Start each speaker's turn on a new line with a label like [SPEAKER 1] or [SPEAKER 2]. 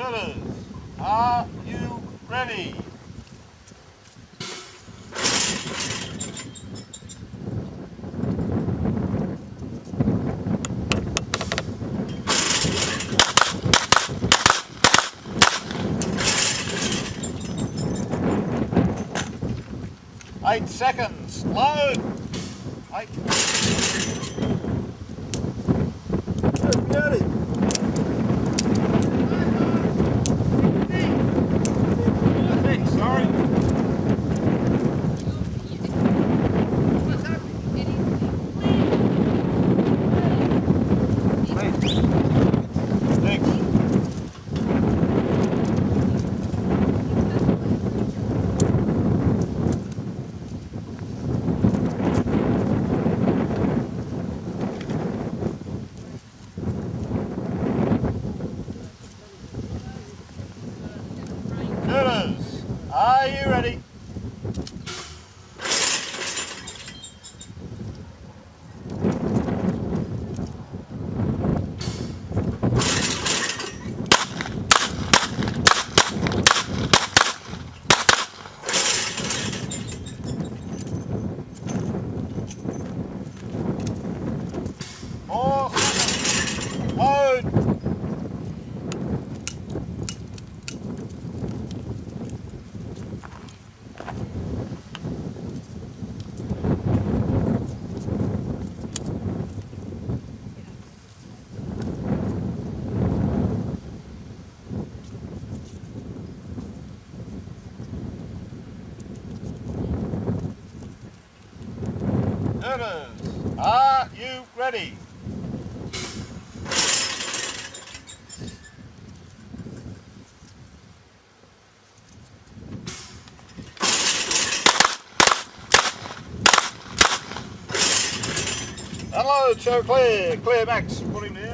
[SPEAKER 1] Girders, are you ready? Eight seconds, load. 8.
[SPEAKER 2] Got it.
[SPEAKER 1] Sorry. Thanks. Girders, are you ready? Four seconds. Load. Girders, are you ready? Unload, show clear. Clear, Max. Put him down.